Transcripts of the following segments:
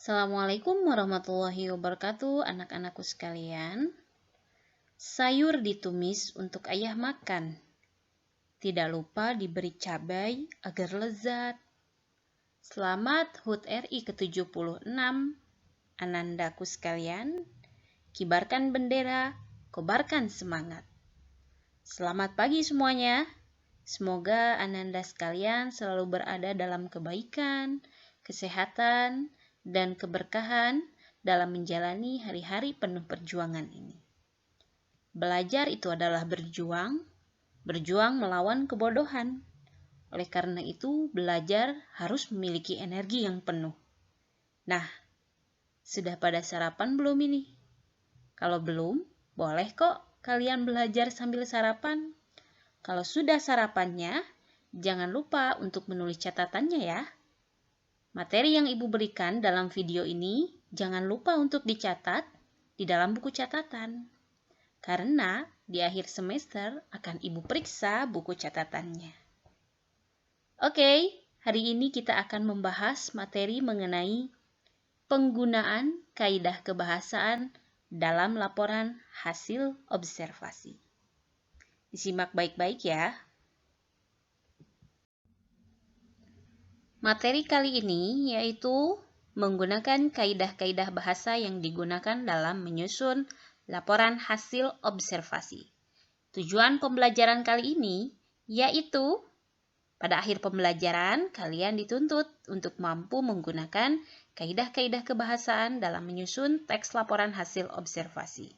Assalamualaikum warahmatullahi wabarakatuh, anak-anakku sekalian. Sayur ditumis untuk ayah makan. Tidak lupa diberi cabai agar lezat. Selamat HUT RI ke-76, anandaku sekalian. Kibarkan bendera, kobarkan semangat. Selamat pagi semuanya. Semoga ananda sekalian selalu berada dalam kebaikan, kesehatan, dan keberkahan dalam menjalani hari-hari penuh perjuangan ini. Belajar itu adalah berjuang melawan kebodohan. Oleh karena itu, belajar harus memiliki energi yang penuh. Nah, sudah pada sarapan belum ini? Kalau belum, boleh kok kalian belajar sambil sarapan. Kalau sudah sarapannya, jangan lupa untuk menulis catatannya ya. Materi yang Ibu berikan dalam video ini jangan lupa untuk dicatat di dalam buku catatan. Karena di akhir semester akan Ibu periksa buku catatannya. Oke, hari ini kita akan membahas materi mengenai penggunaan kaidah kebahasaan dalam laporan hasil observasi. Disimak baik-baik ya. Materi kali ini yaitu menggunakan kaidah-kaidah bahasa yang digunakan dalam menyusun laporan hasil observasi. Tujuan pembelajaran kali ini yaitu pada akhir pembelajaran kalian dituntut untuk mampu menggunakan kaidah-kaidah kebahasaan dalam menyusun teks laporan hasil observasi.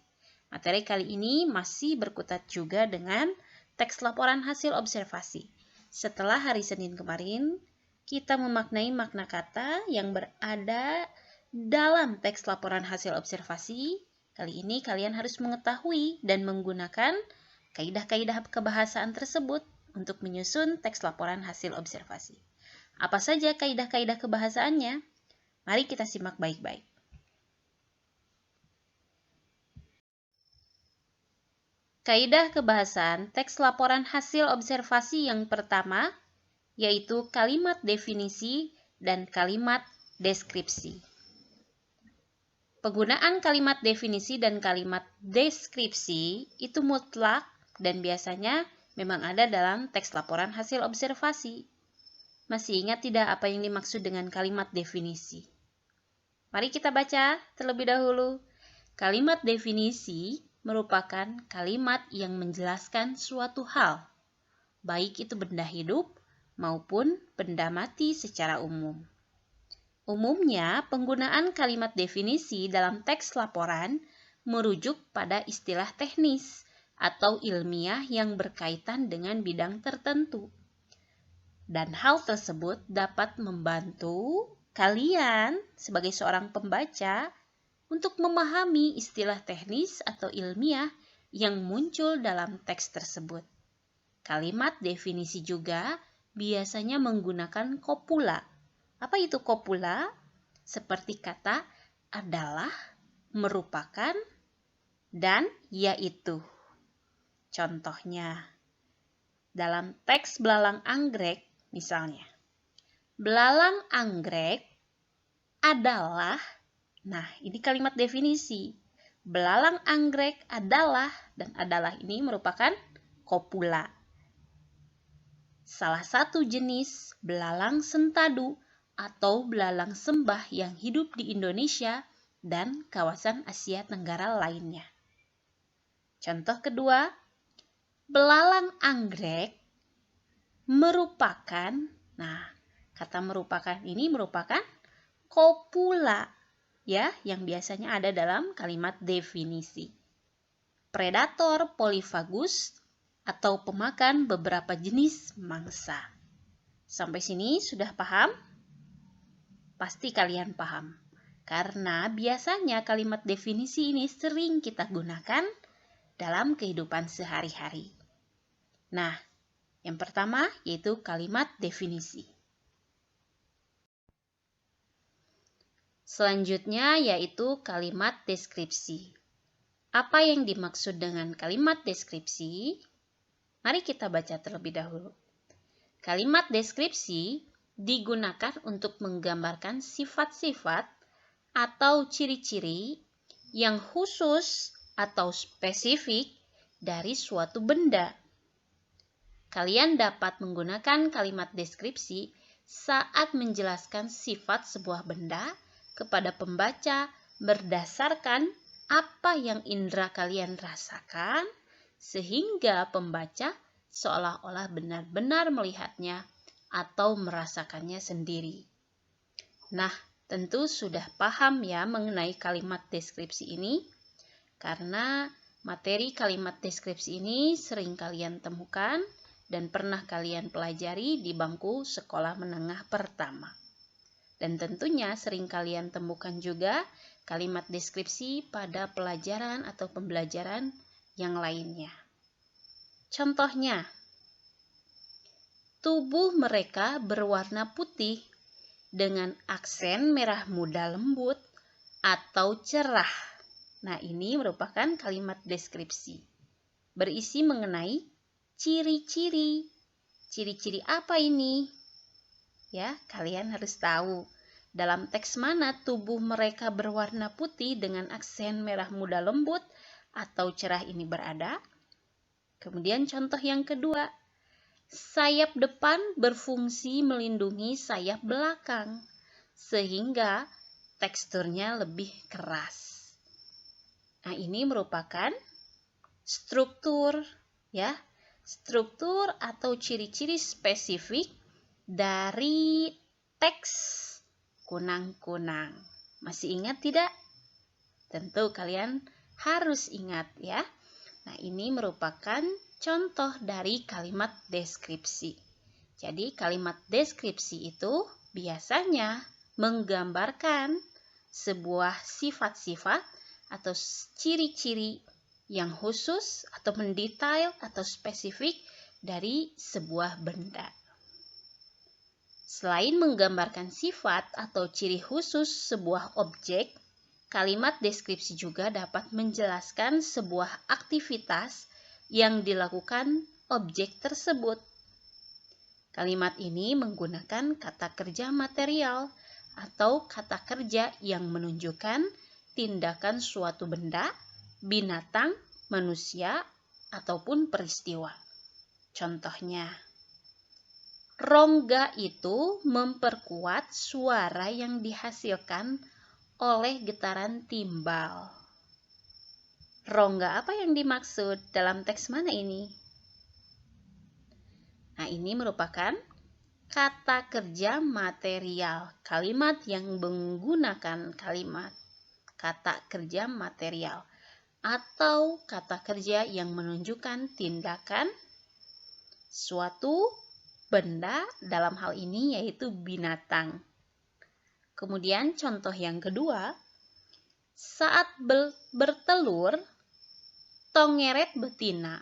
Materi kali ini masih berkutat juga dengan teks laporan hasil observasi. Setelah hari Senin kemarin, kita memaknai makna kata yang berada dalam teks laporan hasil observasi. Kali ini kalian harus mengetahui dan menggunakan kaidah-kaidah kebahasaan tersebut untuk menyusun teks laporan hasil observasi. Apa saja kaidah-kaidah kebahasaannya? Mari kita simak baik-baik. Kaidah kebahasaan teks laporan hasil observasi yang pertama yaitu kalimat definisi dan kalimat deskripsi. Penggunaan kalimat definisi dan kalimat deskripsi itu mutlak dan biasanya memang ada dalam teks laporan hasil observasi. Masih ingat tidak apa yang dimaksud dengan kalimat definisi? Mari kita baca terlebih dahulu. Kalimat definisi merupakan kalimat yang menjelaskan suatu hal, baik itu benda hidup maupun benda mati secara umum. Umumnya, penggunaan kalimat definisi dalam teks laporan merujuk pada istilah teknis atau ilmiah yang berkaitan dengan bidang tertentu. Dan hal tersebut dapat membantu kalian sebagai seorang pembaca untuk memahami istilah teknis atau ilmiah yang muncul dalam teks tersebut. Kalimat definisi juga biasanya menggunakan kopula. Apa itu kopula? Seperti kata adalah, merupakan, dan yaitu. Contohnya, dalam teks belalang anggrek misalnya. Belalang anggrek adalah, nah ini kalimat definisi. Belalang anggrek adalah, dan adalah ini merupakan kopula. Salah satu jenis belalang sentadu atau belalang sembah yang hidup di Indonesia dan kawasan Asia Tenggara lainnya. Contoh kedua, belalang anggrek merupakan, nah kata merupakan ini merupakan kopula ya yang biasanya ada dalam kalimat definisi. Predator polifagus atau pemakan beberapa jenis mangsa. Sampai sini sudah paham? Pasti kalian paham. Karena biasanya kalimat definisi ini sering kita gunakan dalam kehidupan sehari-hari. Nah, yang pertama yaitu kalimat definisi. Selanjutnya yaitu kalimat deskripsi. Apa yang dimaksud dengan kalimat deskripsi? Mari kita baca terlebih dahulu. Kalimat deskripsi digunakan untuk menggambarkan sifat-sifat atau ciri-ciri yang khusus atau spesifik dari suatu benda. Kalian dapat menggunakan kalimat deskripsi saat menjelaskan sifat sebuah benda kepada pembaca berdasarkan apa yang indera kalian rasakan, sehingga pembaca seolah-olah benar-benar melihatnya atau merasakannya sendiri. Nah, tentu sudah paham ya mengenai kalimat deskripsi ini, karena materi kalimat deskripsi ini sering kalian temukan dan pernah kalian pelajari di bangku sekolah menengah pertama. Dan tentunya sering kalian temukan juga kalimat deskripsi pada pelajaran atau pembelajaran yang lainnya. Contohnya, tubuh mereka berwarna putih dengan aksen merah muda lembut atau cerah. Nah, ini merupakan kalimat deskripsi. Berisi mengenai ciri-ciri. Ciri-ciri apa ini? Ya, kalian harus tahu. Dalam teks mana tubuh mereka berwarna putih dengan aksen merah muda lembut atau cerah ini berada? Kemudian contoh yang kedua, sayap depan berfungsi melindungi sayap belakang, sehingga teksturnya lebih keras. Nah, ini merupakan struktur, ya, struktur atau ciri-ciri spesifik dari teks kunang-kunang. Masih ingat tidak? Tentu kalian harus ingat ya. Nah, ini merupakan contoh dari kalimat deskripsi. Jadi, kalimat deskripsi itu biasanya menggambarkan sebuah sifat-sifat atau ciri-ciri yang khusus atau mendetail atau spesifik dari sebuah benda. Selain menggambarkan sifat atau ciri khusus sebuah objek, kalimat deskripsi juga dapat menjelaskan sebuah aktivitas yang dilakukan objek tersebut. Kalimat ini menggunakan kata kerja material atau kata kerja yang menunjukkan tindakan suatu benda, binatang, manusia, ataupun peristiwa. Contohnya, rongga itu memperkuat suara yang dihasilkan oleh getaran timbal. Rongga apa yang dimaksud dalam teks mana ini? Nah, ini merupakan kata kerja material, kalimat yang menggunakan kalimat kata kerja material atau kata kerja yang menunjukkan tindakan suatu benda, dalam hal ini yaitu binatang. Kemudian contoh yang kedua, saat bertelur, tongeret betina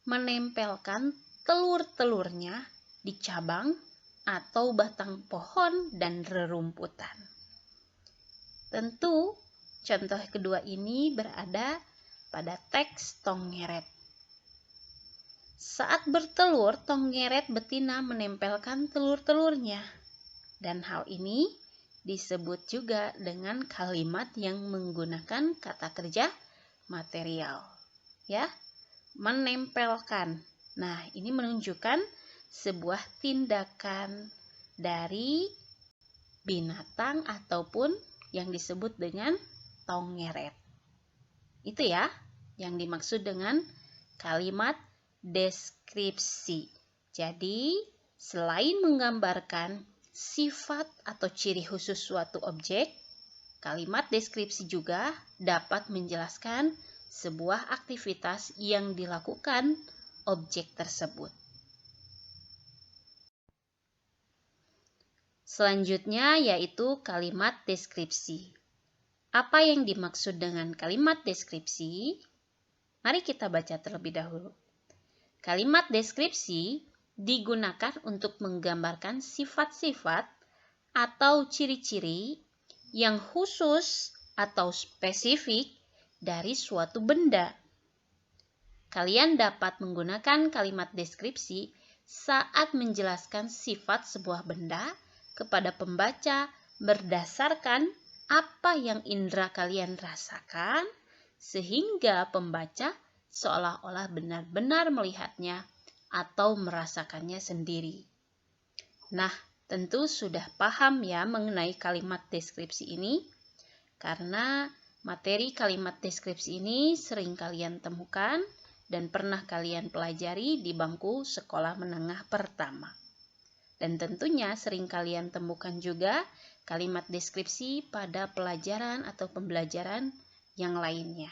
menempelkan telur-telurnya di cabang atau batang pohon dan rerumputan. Tentu contoh kedua ini berada pada teks tongeret. Saat bertelur, tongeret betina menempelkan telur-telurnya. Dan hal ini disebut juga dengan kalimat yang menggunakan kata kerja material. Ya, menempelkan. Nah, ini menunjukkan sebuah tindakan dari binatang ataupun yang disebut dengan tongeret. Itu ya yang dimaksud dengan kalimat deskripsi. Jadi, selain menggambarkan sifat atau ciri khusus suatu objek, kalimat deskripsi juga dapat menjelaskan sebuah aktivitas yang dilakukan objek tersebut. Selanjutnya yaitu kalimat deskripsi. Apa yang dimaksud dengan kalimat deskripsi? Mari kita baca terlebih dahulu. Kalimat deskripsi digunakan untuk menggambarkan sifat-sifat atau ciri-ciri yang khusus atau spesifik dari suatu benda. Kalian dapat menggunakan kalimat deskripsi saat menjelaskan sifat sebuah benda kepada pembaca berdasarkan apa yang indera kalian rasakan, sehingga pembaca seolah-olah benar-benar melihatnya atau merasakannya sendiri. Nah, tentu sudah paham ya mengenai kalimat deskripsi ini, karena materi kalimat deskripsi ini sering kalian temukan dan pernah kalian pelajari di bangku sekolah menengah pertama. Dan tentunya sering kalian temukan juga kalimat deskripsi pada pelajaran atau pembelajaran yang lainnya.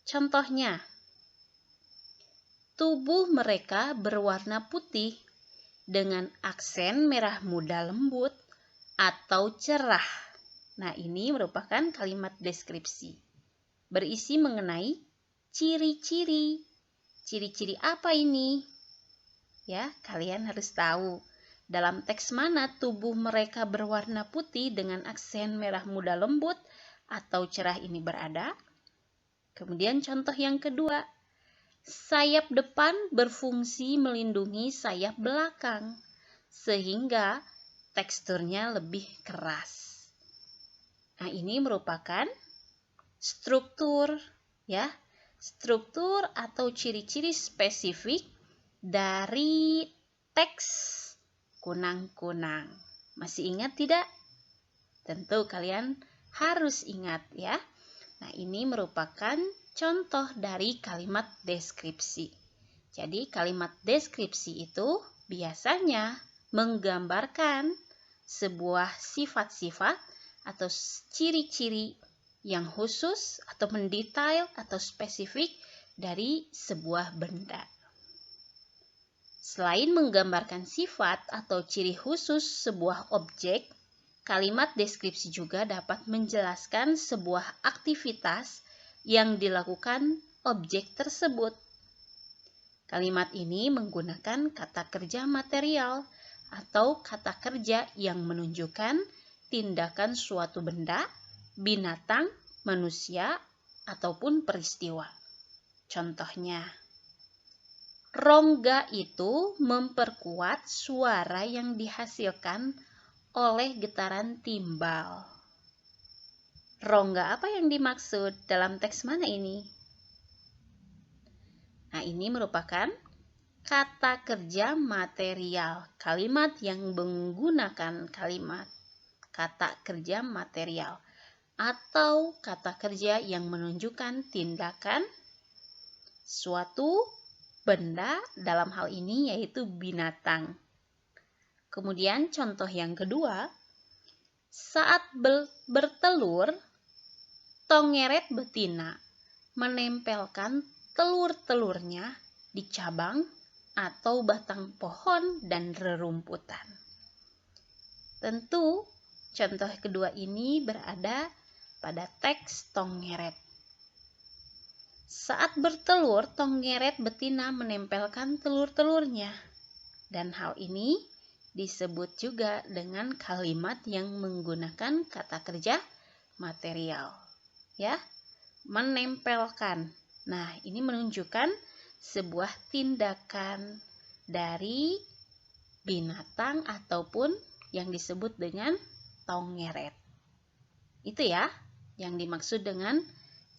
Contohnya, tubuh mereka berwarna putih dengan aksen merah muda lembut atau cerah. Nah, ini merupakan kalimat deskripsi. Berisi mengenai ciri-ciri. Ciri-ciri apa ini? Ya, kalian harus tahu. Dalam teks mana tubuh mereka berwarna putih dengan aksen merah muda lembut atau cerah ini berada? Kemudian contoh yang kedua, sayap depan berfungsi melindungi sayap belakang, sehingga teksturnya lebih keras. Nah, ini merupakan struktur, ya, struktur atau ciri-ciri spesifik dari teks kunang-kunang. Masih ingat tidak? Tentu kalian harus ingat ya. Nah, ini merupakan contoh dari kalimat deskripsi. Jadi, kalimat deskripsi itu biasanya menggambarkan sebuah sifat-sifat atau ciri-ciri yang khusus atau mendetail atau spesifik dari sebuah benda. Selain menggambarkan sifat atau ciri khusus sebuah objek, kalimat deskripsi juga dapat menjelaskan sebuah aktivitas yang dilakukan objek tersebut. Kalimat ini menggunakan kata kerja material atau kata kerja yang menunjukkan tindakan suatu benda, binatang, manusia, ataupun peristiwa. Contohnya, rongga itu memperkuat suara yang dihasilkan oleh getaran timbal. Rongga apa yang dimaksud dalam teks mana ini? Nah, ini merupakan kata kerja material, kalimat yang menggunakan kalimat kata kerja material atau kata kerja yang menunjukkan tindakan suatu benda, dalam hal ini yaitu binatang. Kemudian contoh yang kedua, saat bertelur, tongeret betina menempelkan telur-telurnya di cabang atau batang pohon dan rerumputan. Tentu contoh kedua ini berada pada teks tongeret. Saat bertelur, tongeret betina menempelkan telur-telurnya. Dan hal ini disebut juga dengan kalimat yang menggunakan kata kerja material. Ya, menempelkan. Nah, ini menunjukkan sebuah tindakan dari binatang ataupun yang disebut dengan tongeret. Itu ya, yang dimaksud dengan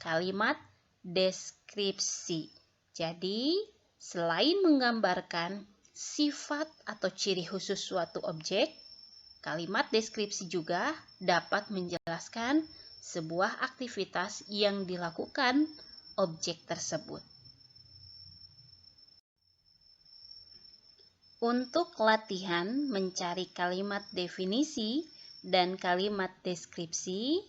kalimat deskripsi. Jadi, selain menggambarkan sifat atau ciri khusus suatu objek, kalimat deskripsi juga dapat menjelaskan sebuah aktivitas yang dilakukan objek tersebut. Untuk latihan mencari kalimat definisi dan kalimat deskripsi,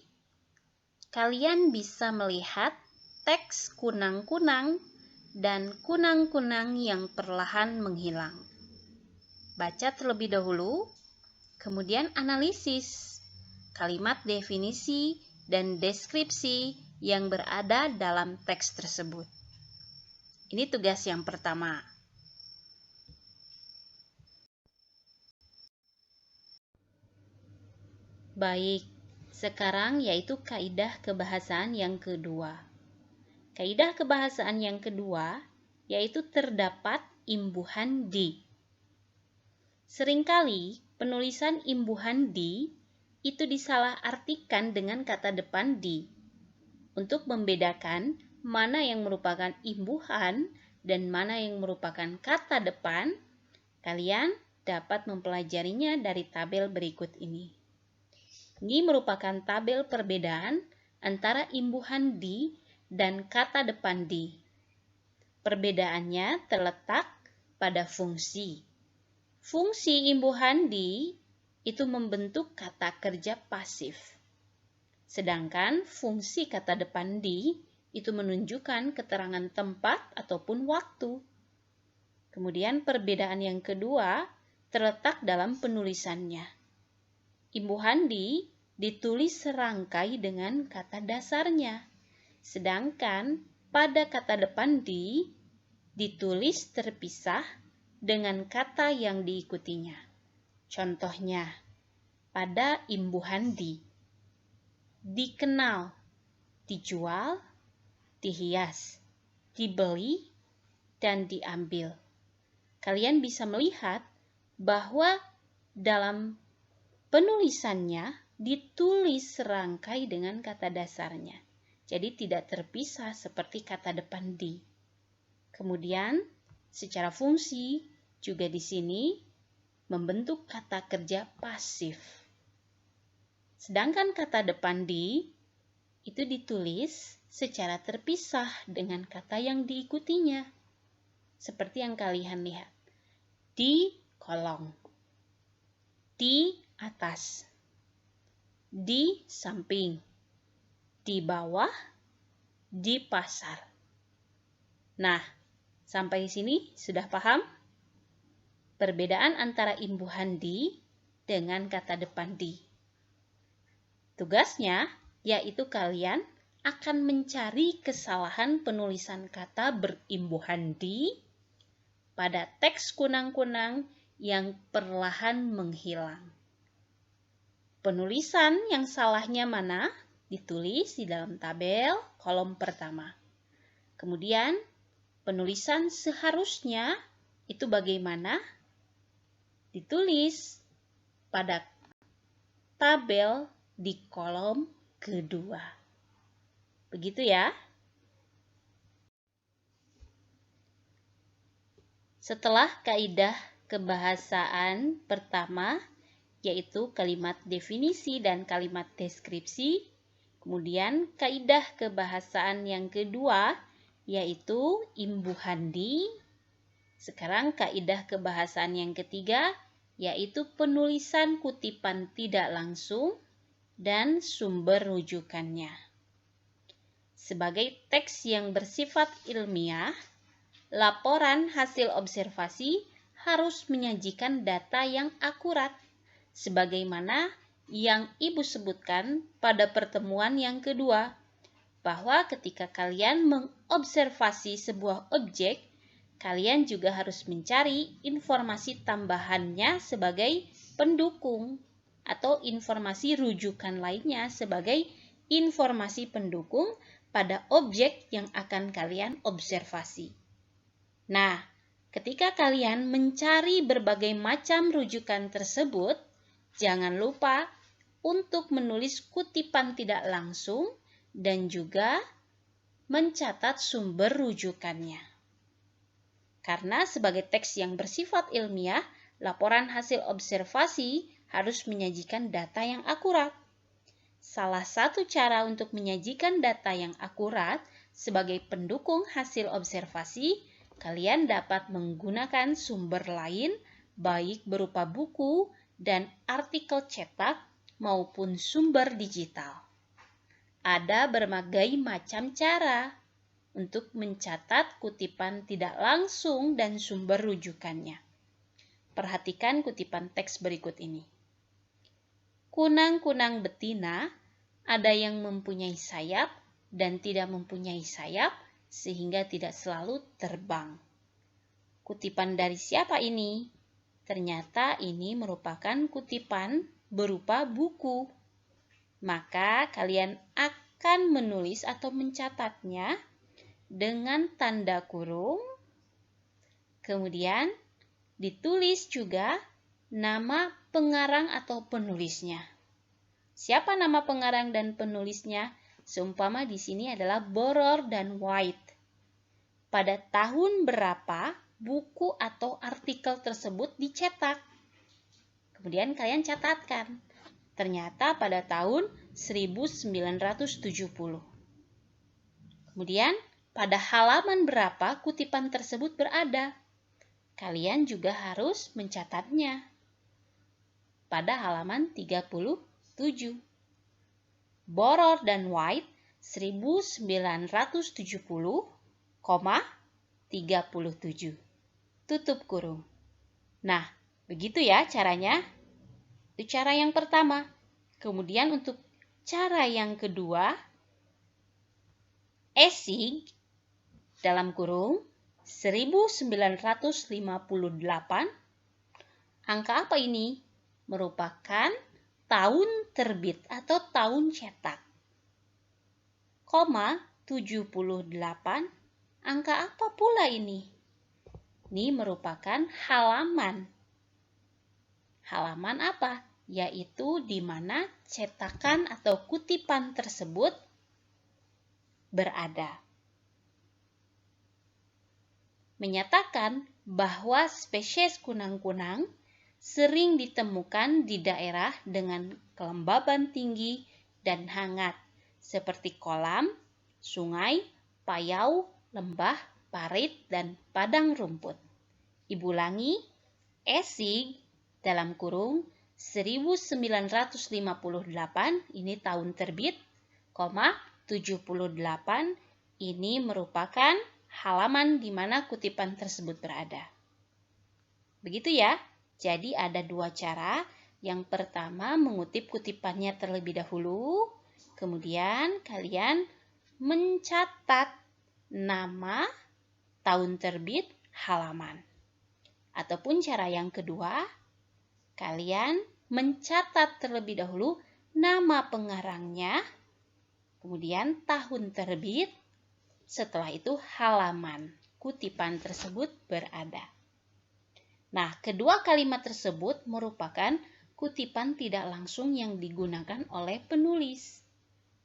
kalian bisa melihat teks kunang-kunang dan kunang-kunang yang perlahan menghilang. Baca terlebih dahulu, kemudian analisis kalimat definisi dan deskripsi yang berada dalam teks tersebut. Ini tugas yang pertama. Baik, sekarang yaitu kaidah kebahasaan yang kedua. Kaidah kebahasaan yang kedua yaitu terdapat imbuhan di. Seringkali penulisan imbuhan di itu disalahartikan dengan kata depan di. Untuk membedakan mana yang merupakan imbuhan dan mana yang merupakan kata depan, kalian dapat mempelajarinya dari tabel berikut ini. Ini merupakan tabel perbedaan antara imbuhan di dan kata depan di. Perbedaannya terletak pada fungsi. Fungsi imbuhan di itu membentuk kata kerja pasif. Sedangkan fungsi kata depan di itu menunjukkan keterangan tempat ataupun waktu. Kemudian perbedaan yang kedua terletak dalam penulisannya. Imbuhan di ditulis serangkai dengan kata dasarnya. Sedangkan pada kata depan di ditulis terpisah dengan kata yang diikutinya. Contohnya, pada imbuhan di, dikenal, dijual, dihias, dibeli, dan diambil. Kalian bisa melihat bahwa dalam penulisannya ditulis serangkai dengan kata dasarnya. Jadi tidak terpisah seperti kata depan di. Kemudian, secara fungsi juga di sini membentuk kata kerja pasif. Sedangkan kata depan di itu ditulis secara terpisah dengan kata yang diikutinya. Seperti yang kalian lihat. Di kolong, di atas, di samping, di bawah, di pasar. Nah, sampai sini sudah paham? Perbedaan antara imbuhan di dengan kata depan di. Tugasnya yaitu kalian akan mencari kesalahan penulisan kata berimbuhan di pada teks kunang-kunang yang perlahan menghilang. Penulisan yang salahnya mana? Ditulis di dalam tabel kolom pertama. Kemudian, penulisan seharusnya itu bagaimana? Ditulis pada tabel di kolom kedua. Begitu ya. Setelah kaidah kebahasaan pertama, yaitu kalimat definisi dan kalimat deskripsi, kemudian kaidah kebahasaan yang kedua, yaitu imbuhan di. Sekarang kaidah kebahasaan yang ketiga, yaitu penulisan kutipan tidak langsung dan sumber rujukannya. Sebagai teks yang bersifat ilmiah, laporan hasil observasi harus menyajikan data yang akurat, sebagaimana yang Ibu sebutkan pada pertemuan yang kedua, bahwa ketika kalian mengobservasi sebuah objek, kalian juga harus mencari informasi tambahannya sebagai pendukung atau informasi rujukan lainnya sebagai informasi pendukung pada objek yang akan kalian observasi. Nah, ketika kalian mencari berbagai macam rujukan tersebut, jangan lupa untuk menulis kutipan tidak langsung dan juga mencatat sumber rujukannya. Karena sebagai teks yang bersifat ilmiah, laporan hasil observasi harus menyajikan data yang akurat. Salah satu cara untuk menyajikan data yang akurat sebagai pendukung hasil observasi, kalian dapat menggunakan sumber lain, baik berupa buku dan artikel cetak maupun sumber digital. Ada berbagai macam cara untuk mencatat kutipan tidak langsung dan sumber rujukannya. Perhatikan kutipan teks berikut ini. Kunang-kunang betina ada yang mempunyai sayap dan tidak mempunyai sayap sehingga tidak selalu terbang. Kutipan dari siapa ini? Ternyata ini merupakan kutipan berupa buku. Maka kalian akan menulis atau mencatatnya dengan tanda kurung, kemudian ditulis juga nama pengarang atau penulisnya. Siapa nama pengarang dan penulisnya? Seumpama di sini adalah Boror dan White. Pada tahun berapa buku atau artikel tersebut dicetak? Kemudian kalian catatkan. Ternyata pada tahun 1970. Kemudian, pada halaman berapa kutipan tersebut berada? Kalian juga harus mencatatnya. Pada halaman 37. Boror dan White 1970,37. Tutup kurung. Nah, begitu ya caranya. Itu cara yang pertama. Kemudian untuk cara yang kedua, Essig dalam kurung 1958. Angka apa ini? Merupakan tahun terbit atau tahun cetak. 78. Angka apa pula ini? Ini merupakan halaman. Halaman apa? Yaitu di mana cetakan atau kutipan tersebut berada. Menyatakan bahwa spesies kunang-kunang sering ditemukan di daerah dengan kelembaban tinggi dan hangat, seperti kolam, sungai, payau, lembah, parit, dan padang rumput. Ibu ulangi, Essig dalam kurung 1958, ini tahun terbit, 78, ini merupakan halaman di mana kutipan tersebut berada. Begitu ya. Jadi ada dua cara. Yang pertama mengutip kutipannya terlebih dahulu. Kemudian kalian mencatat nama, tahun terbit, halaman. Ataupun cara yang kedua, kalian mencatat terlebih dahulu nama pengarangnya, kemudian tahun terbit, setelah itu halaman kutipan tersebut berada. Nah, kedua kalimat tersebut merupakan kutipan tidak langsung yang digunakan oleh penulis.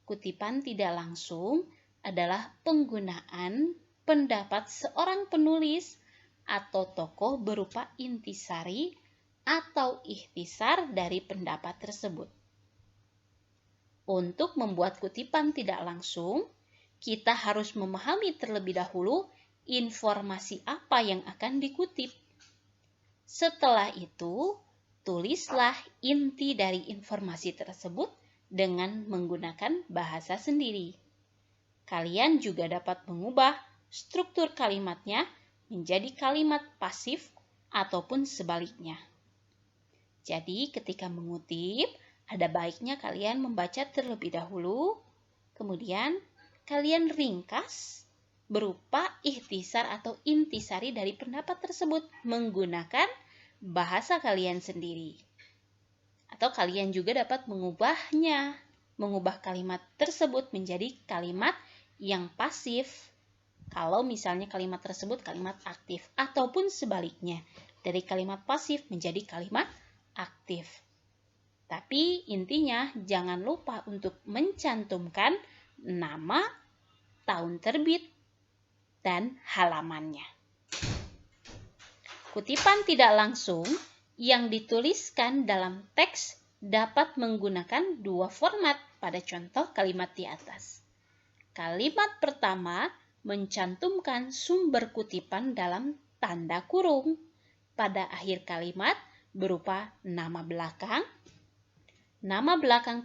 Kutipan tidak langsung adalah penggunaan pendapat seorang penulis atau tokoh berupa intisari atau ikhtisar dari pendapat tersebut. Untuk membuat kutipan tidak langsung, kita harus memahami terlebih dahulu informasi apa yang akan dikutip. Setelah itu, tulislah inti dari informasi tersebut dengan menggunakan bahasa sendiri. Kalian juga dapat mengubah struktur kalimatnya menjadi kalimat pasif ataupun sebaliknya. Jadi, ketika mengutip, ada baiknya kalian membaca terlebih dahulu, kemudian kalian ringkas berupa ikhtisar atau intisari dari pendapat tersebut menggunakan bahasa kalian sendiri. Atau kalian juga dapat mengubahnya, mengubah kalimat tersebut menjadi kalimat yang pasif. Kalau misalnya kalimat tersebut kalimat aktif, ataupun sebaliknya, dari kalimat pasif menjadi kalimat aktif. Tapi intinya jangan lupa untuk mencantumkan nama, tahun terbit, dan halamannya. Kutipan tidak langsung yang dituliskan dalam teks dapat menggunakan dua format pada contoh kalimat di atas. Kalimat pertama mencantumkan sumber kutipan dalam tanda kurung pada akhir kalimat berupa nama belakang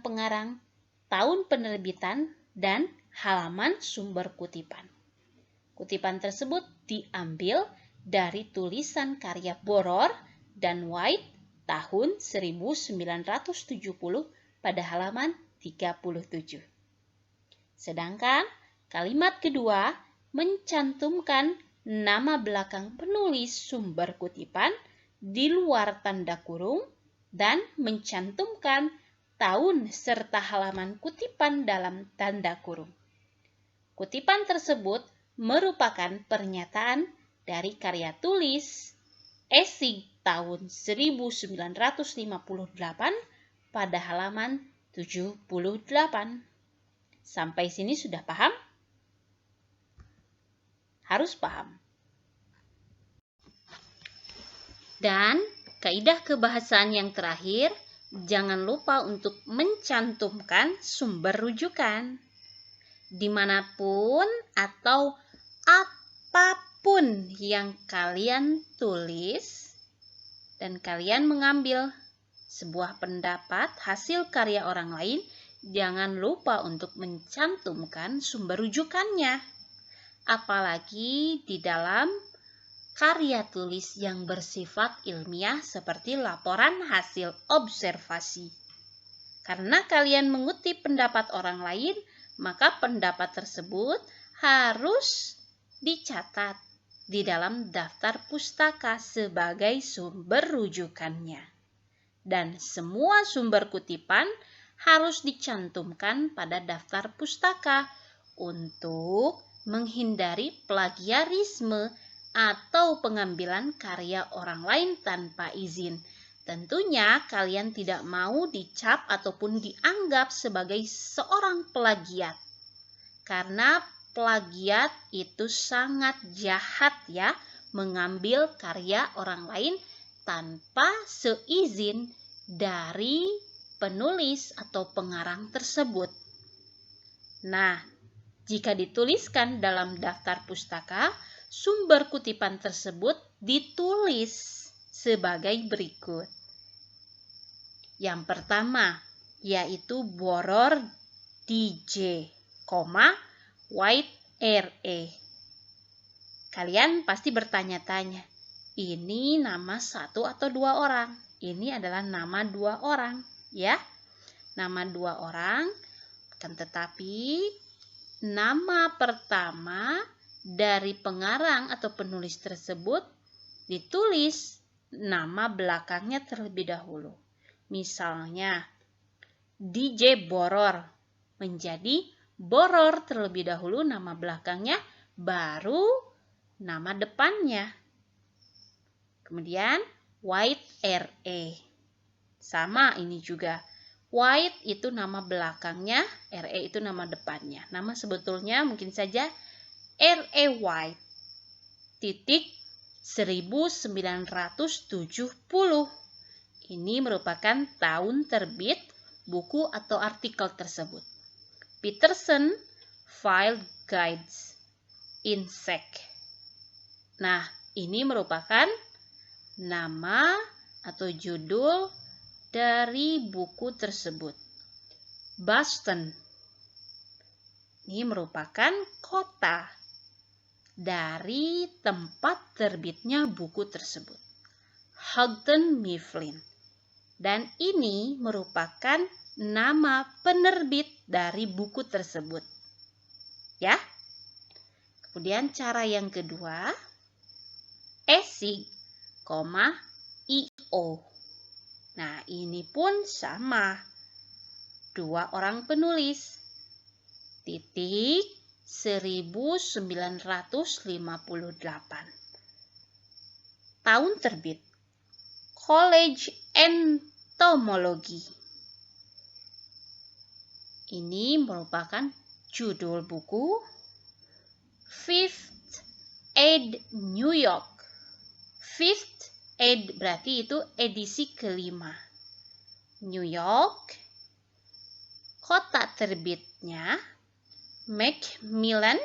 pengarang, tahun penerbitan, dan halaman sumber kutipan. Kutipan tersebut diambil dari tulisan karya Boror dan White tahun 1970 pada halaman 37. Sedangkan kalimat kedua mencantumkan nama belakang penulis sumber kutipan di luar tanda kurung dan mencantumkan tahun serta halaman kutipan dalam tanda kurung. Kutipan tersebut merupakan pernyataan dari karya tulis Essig tahun 1958 pada halaman Sampai sini sudah paham? Harus paham. Dan kaidah kebahasaan yang terakhir, jangan lupa untuk mencantumkan sumber rujukan. Dimanapun atau apapun yang kalian tulis dan kalian mengambil sebuah pendapat hasil karya orang lain, jangan lupa untuk mencantumkan sumber rujukannya. Apalagi di dalam karya tulis yang bersifat ilmiah seperti laporan hasil observasi. Karena kalian mengutip pendapat orang lain, maka pendapat tersebut harus dicatat di dalam daftar pustaka sebagai sumber rujukannya. Dan semua sumber kutipan harus dicantumkan pada daftar pustaka untuk menghindari plagiarisme atau pengambilan karya orang lain tanpa izin. Tentunya kalian tidak mau dicap ataupun dianggap sebagai seorang plagiat. Karena plagiat itu sangat jahat ya, mengambil karya orang lain tanpa seizin dari penulis atau pengarang tersebut. Nah, jika dituliskan dalam daftar pustaka, sumber kutipan tersebut ditulis sebagai berikut. Yang pertama, yaitu Boror DJ, White RE. Kalian pasti bertanya-tanya, ini nama satu atau dua orang? Ini adalah nama dua orang, ya. Nama dua orang, kan tetapi nama pertama dari pengarang atau penulis tersebut ditulis nama belakangnya terlebih dahulu. Misalnya, DJ Boror menjadi Boror terlebih dahulu nama belakangnya, baru nama depannya. Kemudian White RE. Sama ini juga. White itu nama belakangnya, RE itu nama depannya. Nama sebetulnya mungkin saja RE White titik 1970. Ini merupakan tahun terbit buku atau artikel tersebut. Peterson Field Guides Insect. Nah, ini merupakan nama atau judul dari buku tersebut. Boston. Ini merupakan kota dari tempat terbitnya buku tersebut. Houghton Mifflin. Dan ini merupakan nama penerbit dari buku tersebut. Ya. Kemudian cara yang kedua, Essig, IO. Nah, ini pun sama. Dua orang penulis. Titik 1958. Tahun terbit College Entomology. Ini merupakan judul buku Fifth Ed New York. Fifth Ed berarti itu edisi kelima. New York. Kota terbitnya Macmillan,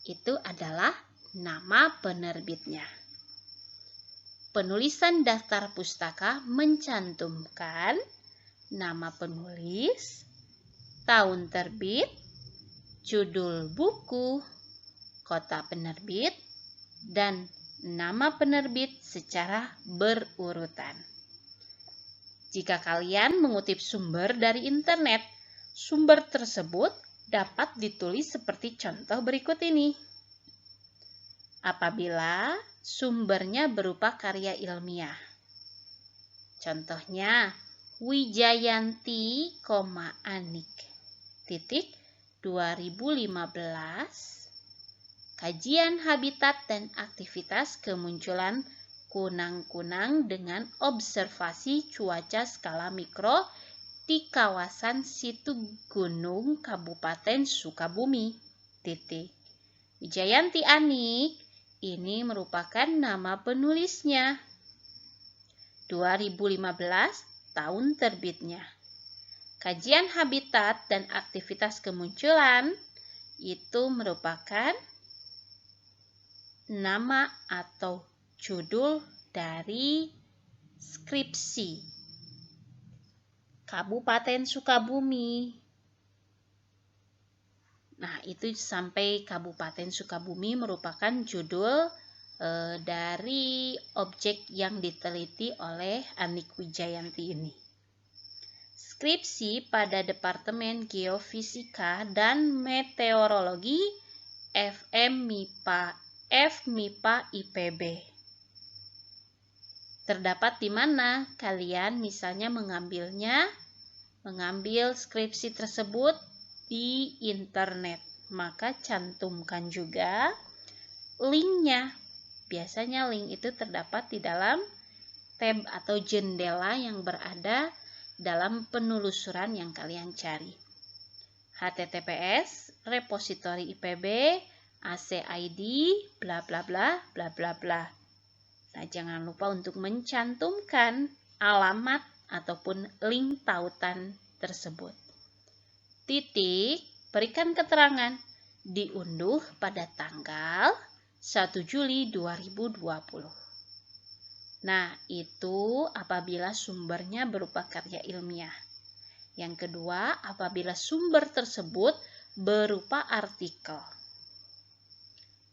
itu adalah nama penerbitnya. Penulisan daftar pustaka mencantumkan nama penulis, tahun terbit, judul buku, kota penerbit, dan nama penerbit secara berurutan. Jika kalian mengutip sumber dari internet, sumber tersebut dapat ditulis seperti contoh berikut ini. Apabila sumbernya berupa karya ilmiah. Contohnya, Wijayanti, Anik, titik 2015, kajian habitat dan aktivitas kemunculan kunang-kunang dengan observasi cuaca skala mikro di kawasan Situ Gunung, Kabupaten Sukabumi. Wijayanti Anik, ini merupakan nama penulisnya. 2015 tahun terbitnya. Kajian habitat dan aktivitas kemunculan itu merupakan nama atau judul dari skripsi. Kabupaten Sukabumi. Nah, itu sampai Kabupaten Sukabumi merupakan judul dari objek yang diteliti oleh Anik Wijayanti ini. Skripsi pada Departemen Geofisika dan Meteorologi FMIPA IPB. Terdapat di mana kalian misalnya mengambil skripsi tersebut di internet, maka cantumkan juga linknya. Biasanya link itu terdapat di dalam tab atau jendela yang berada dalam penelusuran yang kalian cari. HTTPS repositori IPB ACID bla bla bla bla bla bla. Nah, jangan lupa untuk mencantumkan alamat ataupun link tautan tersebut. Berikan keterangan diunduh pada tanggal 1 Juli 2020. Nah, itu apabila sumbernya berupa karya ilmiah. Yang kedua, apabila sumber tersebut berupa artikel.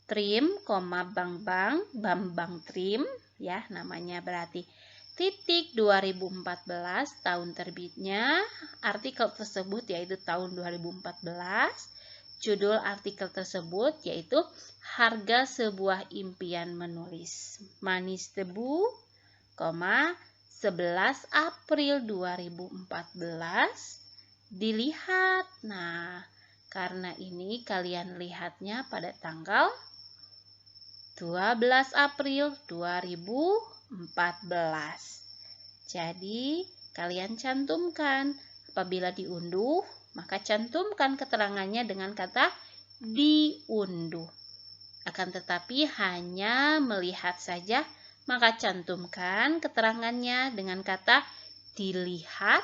Trim, Bambang Trim, ya namanya berarti. 2014 tahun terbitnya, artikel tersebut yaitu tahun 2014. Judul artikel tersebut yaitu Harga Sebuah Impian Menulis. Manis Tebu, 11 April 2014. Dilihat. Nah, karena ini kalian lihatnya pada tanggal 12 April 2014. Jadi, kalian cantumkan apabila diunduh, maka cantumkan keterangannya dengan kata diunduh. Akan tetapi hanya melihat saja, maka cantumkan keterangannya dengan kata dilihat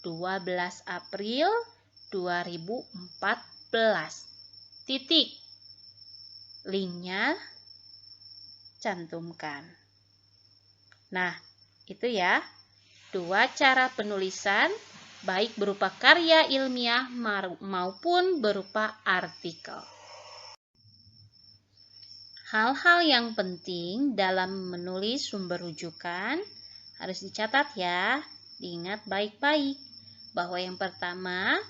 12 April 2014. Linknya cantumkan. Nah, itu ya, 2 cara penulisan, baik berupa karya ilmiah maupun berupa artikel. Hal-hal yang penting dalam menulis sumber rujukan harus dicatat ya, diingat baik-baik bahwa yang pertama,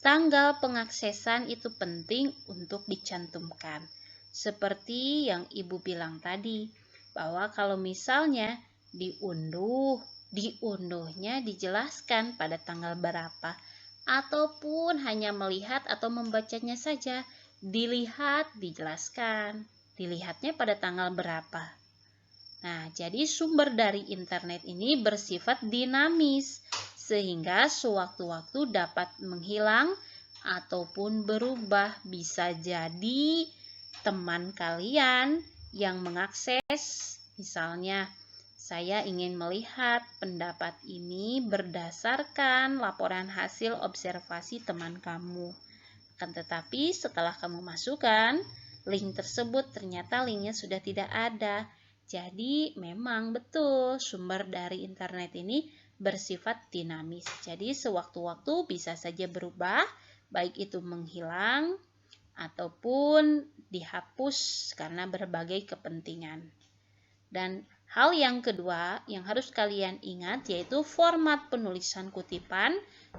tanggal pengaksesan itu penting untuk dicantumkan. Seperti yang Ibu bilang tadi, bahwa kalau misalnya diunduhnya dijelaskan pada tanggal berapa, ataupun hanya melihat atau membacanya saja, dilihat dijelaskan, dilihatnya pada tanggal berapa. Nah, jadi sumber dari internet ini bersifat dinamis, sehingga sewaktu-waktu dapat menghilang ataupun berubah. Bisa jadi teman kalian yang mengakses, misalnya saya ingin melihat pendapat ini berdasarkan laporan hasil observasi teman kamu. Akan tetapi setelah kamu masukkan link tersebut, ternyata linknya sudah tidak ada. Jadi memang betul sumber dari internet ini bersifat dinamis. Jadi sewaktu-waktu bisa saja berubah, baik itu menghilang ataupun dihapus karena berbagai kepentingan. Dan hal yang kedua yang harus kalian ingat yaitu format penulisan kutipan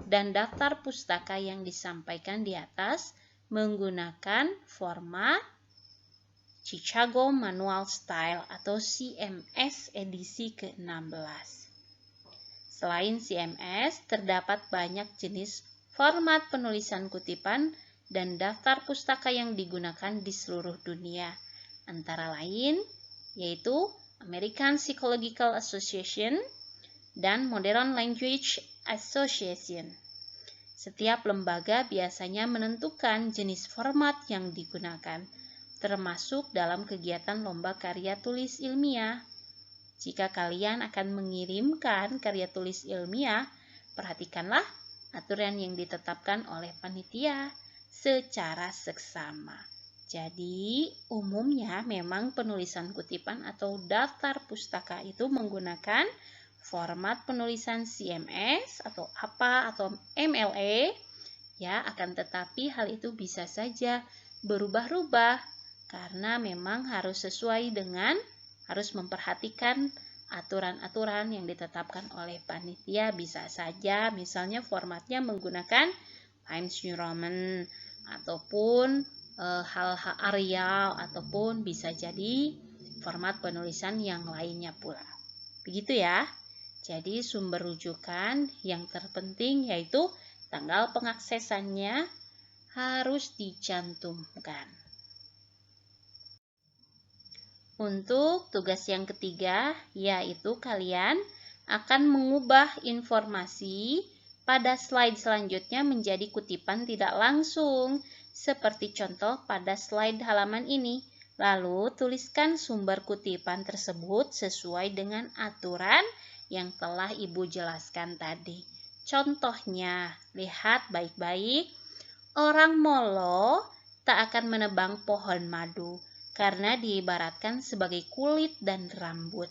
dan daftar pustaka yang disampaikan di atas menggunakan format Chicago Manual Style atau CMS edisi ke-16. Selain CMS, terdapat banyak jenis format penulisan kutipan dan daftar pustaka yang digunakan di seluruh dunia, antara lain yaitu American Psychological Association, dan Modern Language Association. Setiap lembaga biasanya menentukan jenis format yang digunakan, termasuk dalam kegiatan lomba karya tulis ilmiah. Jika kalian akan mengirimkan karya tulis ilmiah, perhatikanlah aturan yang ditetapkan oleh panitia secara seksama. Jadi, umumnya memang penulisan kutipan atau daftar pustaka itu menggunakan format penulisan CMS atau atau MLA, ya, akan tetapi hal itu bisa saja berubah-ubah karena memang harus harus memperhatikan aturan-aturan yang ditetapkan oleh panitia. Bisa saja misalnya formatnya menggunakan Times New Roman ataupun hal-hal Arial ataupun bisa jadi format penulisan yang lainnya pula. Begitu ya. Jadi sumber rujukan yang terpenting yaitu tanggal pengaksesannya harus dicantumkan. Untuk tugas yang ketiga, yaitu kalian akan mengubah informasi pada slide selanjutnya menjadi kutipan tidak langsung, seperti contoh pada slide halaman ini. Lalu, tuliskan sumber kutipan tersebut sesuai dengan aturan yang telah Ibu jelaskan tadi. Contohnya, lihat baik-baik. Orang molo tak akan menebang pohon madu karena diibaratkan sebagai kulit dan rambut.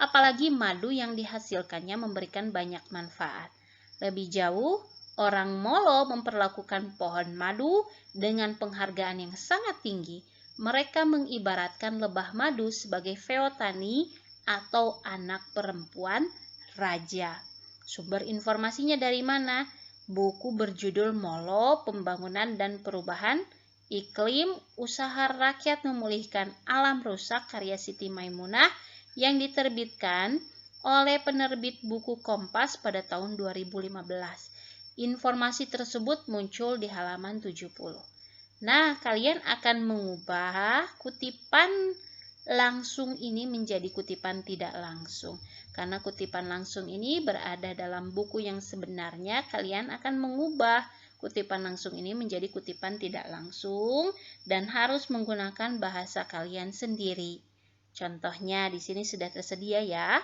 Apalagi madu yang dihasilkannya memberikan banyak manfaat. Lebih jauh, orang molo memperlakukan pohon madu dengan penghargaan yang sangat tinggi. Mereka mengibaratkan lebah madu sebagai feotani atau anak perempuan raja. Sumber informasinya dari mana? Buku berjudul Molo, Pembangunan dan Perubahan Iklim, Usaha Rakyat Memulihkan Alam Rusak karya Siti Maimunah yang diterbitkan oleh penerbit buku Kompas pada tahun 2015. Informasi tersebut muncul di halaman 70. Nah, kalian akan mengubah kutipan langsung ini menjadi kutipan tidak langsung. Karena kutipan langsung ini berada dalam buku yang sebenarnya, kalian akan mengubah kutipan langsung ini menjadi kutipan tidak langsung dan harus menggunakan bahasa kalian sendiri. Contohnya di sini sudah tersedia ya.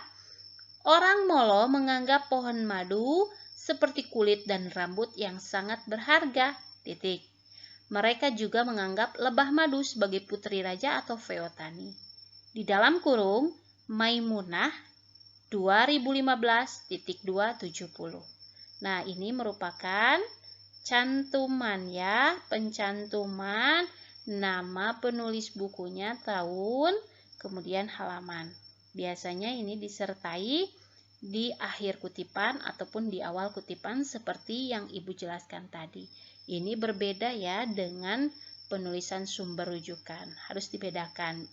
Orang molo menganggap pohon madu seperti kulit dan rambut yang sangat berharga. Titik. Mereka juga menganggap lebah madu sebagai putri raja atau feotani. Di dalam kurung Maimunah 2015.270. Nah, ini merupakan cantuman ya, pencantuman nama penulis bukunya, tahun, kemudian halaman. Biasanya ini disertai di akhir kutipan ataupun di awal kutipan seperti yang Ibu jelaskan tadi. Ini berbeda ya dengan penulisan sumber rujukan, harus dibedakan.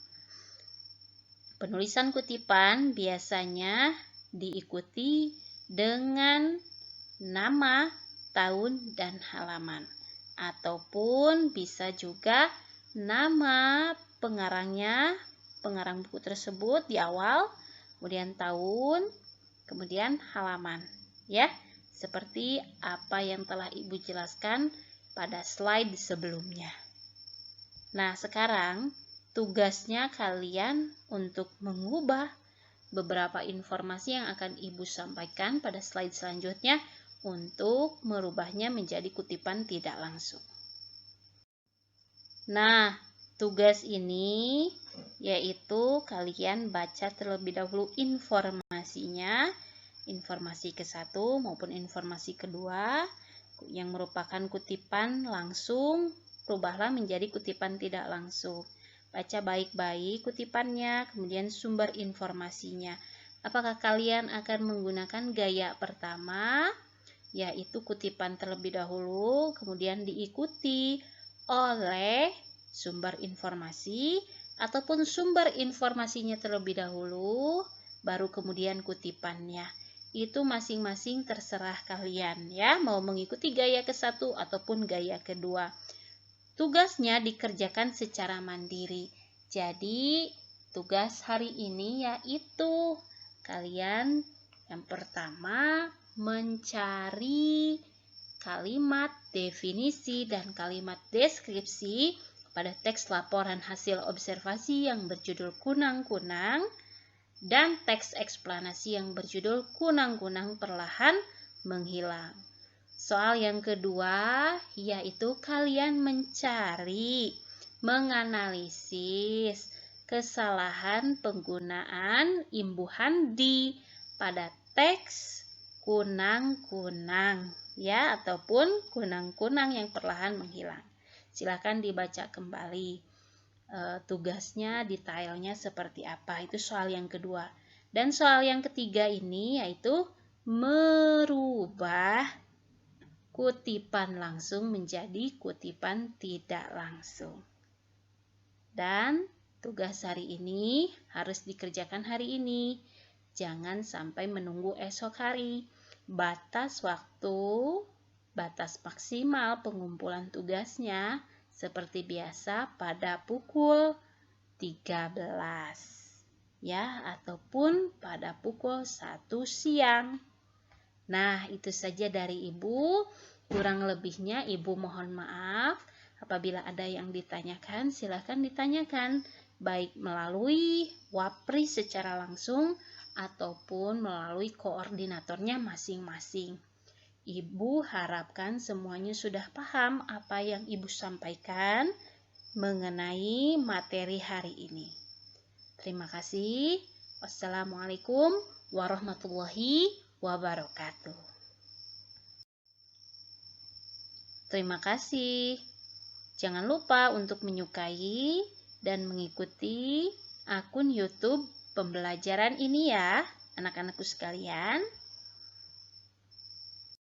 Penulisan kutipan biasanya diikuti dengan nama, tahun, dan halaman. Ataupun bisa juga nama pengarangnya, pengarang buku tersebut di awal, kemudian tahun, kemudian halaman. Ya, seperti apa yang telah Ibu jelaskan pada slide sebelumnya. Nah, sekarang tugasnya kalian untuk mengubah beberapa informasi yang akan Ibu sampaikan pada slide selanjutnya untuk merubahnya menjadi kutipan tidak langsung. Nah, tugas ini yaitu kalian baca terlebih dahulu informasinya, informasi ke-1 maupun informasi kedua yang merupakan kutipan langsung, rubahlah menjadi kutipan tidak langsung. Baca baik-baik kutipannya, kemudian sumber informasinya. Apakah kalian akan menggunakan gaya pertama, yaitu kutipan terlebih dahulu, kemudian diikuti oleh sumber informasi, ataupun sumber informasinya terlebih dahulu, baru kemudian kutipannya. Itu masing-masing terserah kalian ya, mau mengikuti gaya ke-1 ataupun gaya kedua. Tugasnya dikerjakan secara mandiri. Jadi, tugas hari ini yaitu kalian Yang pertama, mencari kalimat definisi dan kalimat deskripsi pada teks laporan hasil observasi yang berjudul kunang-kunang dan teks eksplanasi yang berjudul kunang-kunang perlahan menghilang. Soal yang kedua yaitu kalian mencari, menganalisis kesalahan penggunaan imbuhan di pada teks kunang-kunang ya, ataupun kunang-kunang yang perlahan menghilang. Silakan dibaca kembali tugasnya, detailnya seperti apa. Itu soal yang kedua. Dan soal yang ketiga ini yaitu merubah kutipan langsung menjadi kutipan tidak langsung. Dan tugas hari ini harus dikerjakan hari ini. Jangan sampai menunggu esok hari. Batas waktu, batas maksimal pengumpulan tugasnya seperti biasa pada pukul 13 ya, ataupun pada pukul 1 siang. Nah, itu saja dari Ibu. Kurang lebihnya Ibu mohon maaf. Apabila ada yang ditanyakan, silakan ditanyakan, baik melalui Wapri secara langsung ataupun melalui koordinatornya masing-masing. Ibu harapkan semuanya sudah paham apa yang Ibu sampaikan mengenai materi hari ini. Terima kasih. Wassalamualaikum warahmatullahi wabarakatuh. Terima kasih. Jangan lupa untuk menyukai dan mengikuti akun YouTube pembelajaran ini ya, anak-anakku sekalian.